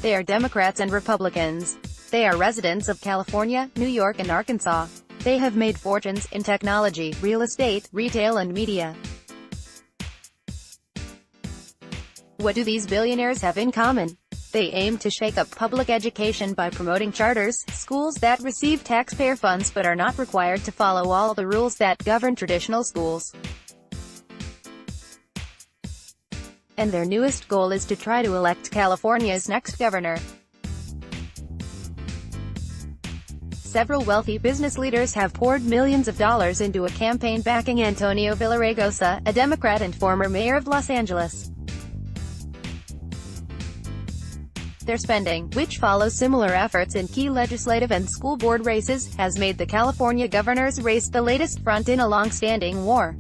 They are Democrats and Republicans. They are residents of California, New York and Arkansas. They have made fortunes in technology, real estate, retail and media. What do these billionaires have in common? They aim to shake up public education by promoting charters, schools that receive taxpayer funds but are not required to follow all the rules that govern traditional schools. And their newest goal is to try to elect California's next governor. Several wealthy business leaders have poured millions of dollars into a campaign backing Antonio Villaraigosa, a Democrat and former mayor of Los Angeles. Their spending, which follows similar efforts in key legislative and school board races, has made the California governor's race the latest front in a long-standing war.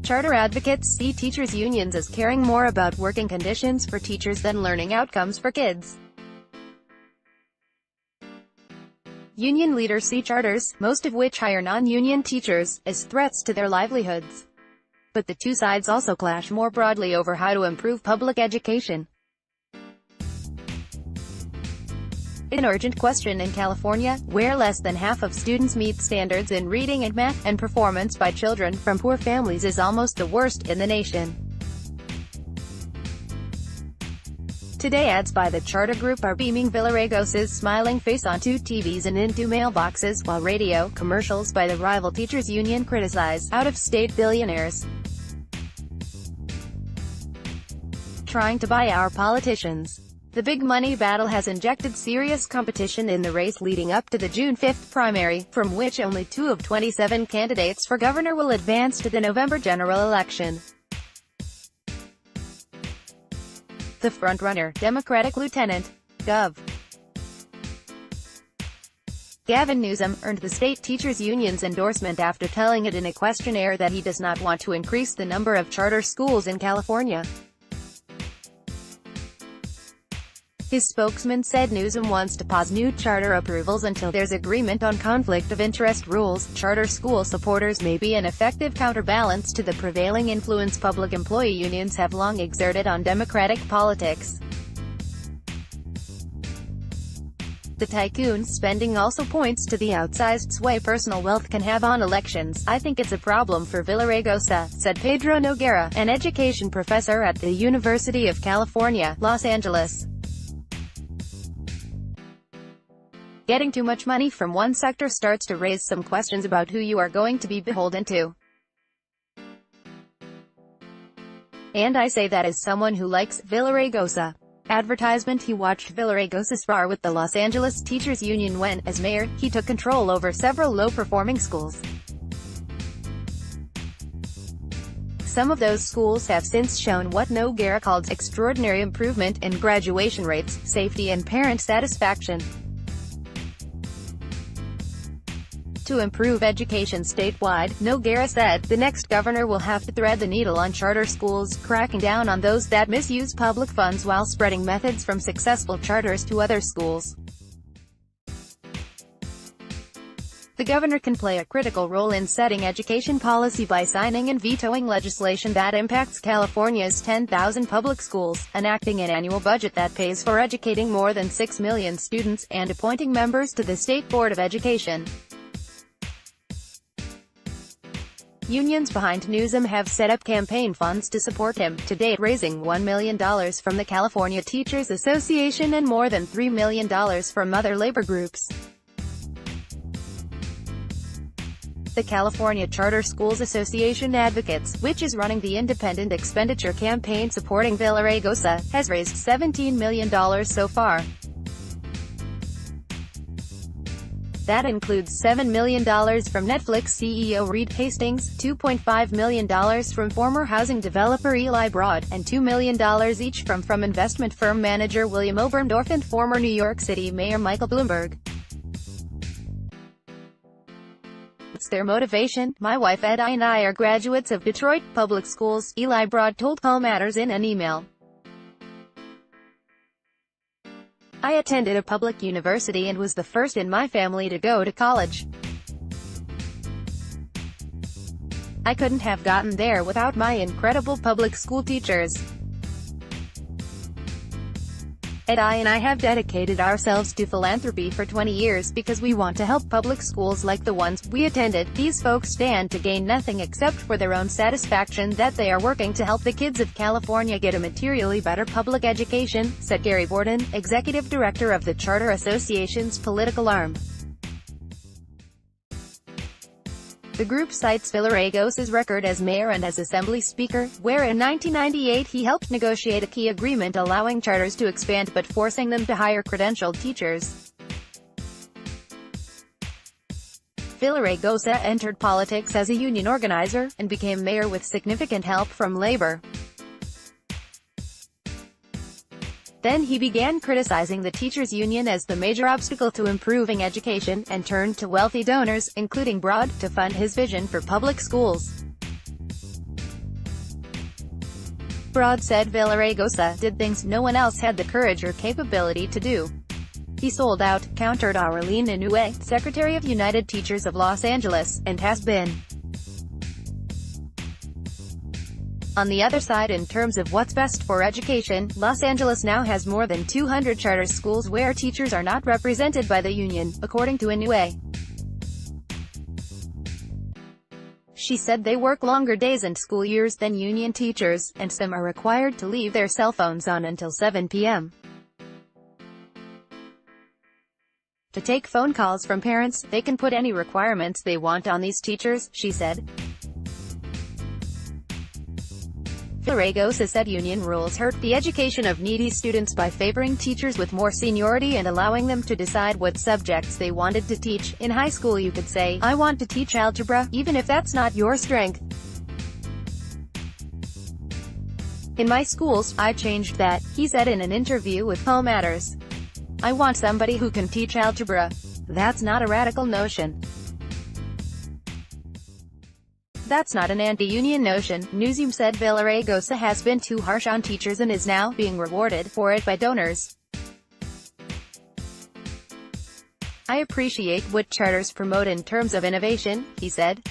Charter advocates see teachers' unions as caring more about working conditions for teachers than learning outcomes for kids. Union leaders see charters, most of which hire non-union teachers, as threats to their livelihoods. But the two sides also clash more broadly over how to improve public education. An urgent question in California, where less than half of students meet standards in reading and math, and performance by children from poor families is almost the worst in the nation. Today ads by the Charter Group are beaming Villaraigosa's smiling face onto TVs and into mailboxes, while radio commercials by the rival teachers union criticize out-of-state billionaires trying to buy our politicians. The big money battle has injected serious competition in the race leading up to the June 5 primary, from which only 2 of 27 candidates for governor will advance to the November general election. The frontrunner, Democratic Lieutenant Gov. Gavin Newsom, earned the state teachers union's endorsement after telling it in a questionnaire that he does not want to increase the number of charter schools in California. His spokesman said Newsom wants to pause new charter approvals until there's agreement on conflict of interest rules. Charter school supporters may be an effective counterbalance to the prevailing influence public employee unions have long exerted on Democratic politics. The tycoon's spending also points to the outsized sway personal wealth can have on elections. I think it's a problem for Villaraigosa, said Pedro Noguera, an education professor at the University of California, Los Angeles. Getting too much money from one sector starts to raise some questions about who you are going to be beholden to. And I say that as someone who likes Villaraigosa. Advertisement. He watched Villaraigosa spar with the Los Angeles Teachers Union when, as mayor, he took control over several low-performing schools. Some of those schools have since shown what Noguera called extraordinary improvement in graduation rates, safety and parent satisfaction. To improve education statewide, Noguera said, the next governor will have to thread the needle on charter schools, cracking down on those that misuse public funds while spreading methods from successful charters to other schools. The governor can play a critical role in setting education policy by signing and vetoing legislation that impacts California's 10,000 public schools, enacting an annual budget that pays for educating more than 6 million students, and appointing members to the State Board of Education. Unions behind Newsom have set up campaign funds to support him, to date raising $1 million from the California Teachers Association and more than $3 million from other labor groups. The California Charter Schools Association Advocates, which is running the independent expenditure campaign supporting Villaraigosa, has raised $17 million so far. That includes $7 million from Netflix CEO Reed Hastings, $2.5 million from former housing developer Eli Broad, and $2 million each from investment firm manager William Oberndorf and former New York City Mayor Michael Bloomberg. It's their motivation. My wife Ed and I are graduates of Detroit public schools, Eli Broad told Call Matters in an email. I attended a public university and was the first in my family to go to college. I couldn't have gotten there without my incredible public school teachers. Ed and I have dedicated ourselves to philanthropy for 20 years because we want to help public schools like the ones we attended. These folks stand to gain nothing except for their own satisfaction that they are working to help the kids of California get a materially better public education, said Gary Borden, executive director of the Charter Association's political arm. The group cites Villaraigosa's record as mayor and as assembly speaker, where in 1998 he helped negotiate a key agreement allowing charters to expand but forcing them to hire credentialed teachers. Villaraigosa entered politics as a union organizer, and became mayor with significant help from labor. Then he began criticizing the teachers' union as the major obstacle to improving education, and turned to wealthy donors, including Broad, to fund his vision for public schools. Broad said Villaraigosa did things no one else had the courage or capability to do. He sold out, countered Aurelien Inouye, Secretary of United Teachers of Los Angeles, and has been on the other side in terms of what's best for education. Los Angeles now has more than 200 charter schools where teachers are not represented by the union, according to Inouye. She said they work longer days and school years than union teachers, and some are required to leave their cell phones on until 7 p.m. to take phone calls from parents. They can put any requirements they want on these teachers, she said. Villaraigosa said union rules hurt the education of needy students by favoring teachers with more seniority and allowing them to decide what subjects they wanted to teach. In high school you could say, "I want to teach algebra," even if that's not your strength. In my schools, I changed that, he said in an interview with Cal Matters. I want somebody who can teach algebra. That's not a radical notion. That's not an anti-union notion. Newsroom said Villaraigosa has been too harsh on teachers and is now being rewarded for it by donors. I appreciate what charters promote in terms of innovation, he said.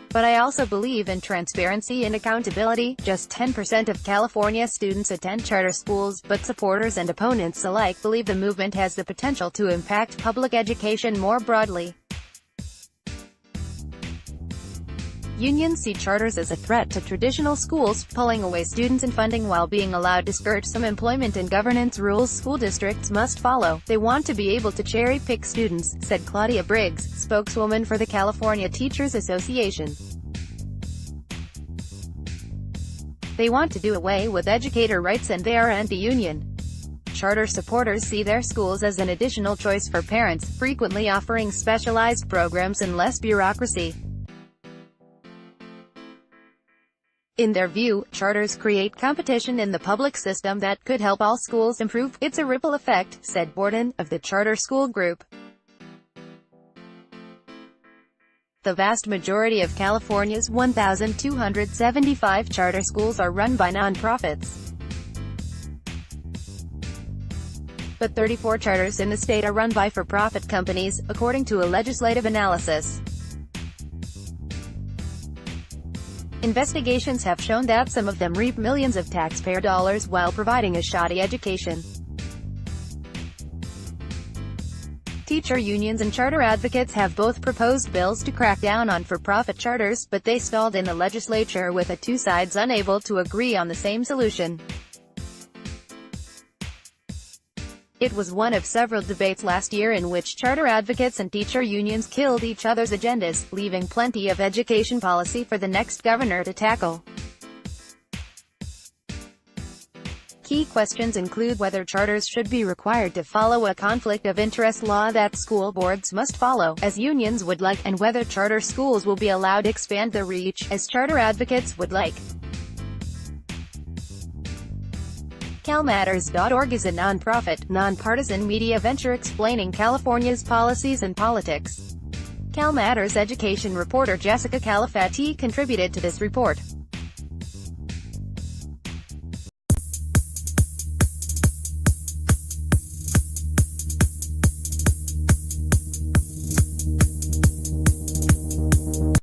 But I also believe in transparency and accountability. Just 10% of California students attend charter schools, but supporters and opponents alike believe the movement has the potential to impact public education more broadly. Unions see charters as a threat to traditional schools, pulling away students and funding while being allowed to skirt some employment and governance rules school districts must follow. They want to be able to cherry-pick students, said Claudia Briggs, spokeswoman for the California Teachers Association. They want to do away with educator rights and they are anti-union. Charter supporters see their schools as an additional choice for parents, frequently offering specialized programs and less bureaucracy. In their view, charters create competition in the public system that could help all schools improve. It's a ripple effect, said Borden, of the Charter School Group. The vast majority of California's 1,275 charter schools are run by nonprofits. But 34 charters in the state are run by for-profit companies, according to a legislative analysis. Investigations have shown that some of them reap millions of taxpayer dollars while providing a shoddy education. Teacher unions and charter advocates have both proposed bills to crack down on for-profit charters, but they stalled in the legislature with the two sides unable to agree on the same solution. It was one of several debates last year in which charter advocates and teacher unions killed each other's agendas, leaving plenty of education policy for the next governor to tackle. Key questions include whether charters should be required to follow a conflict of interest law that school boards must follow, as unions would like, and whether charter schools will be allowed to expand their reach, as charter advocates would like. CalMatters.org is a non-profit, non-partisan media venture explaining California's policies and politics. CalMatters education reporter Jessica Califatti contributed to this report.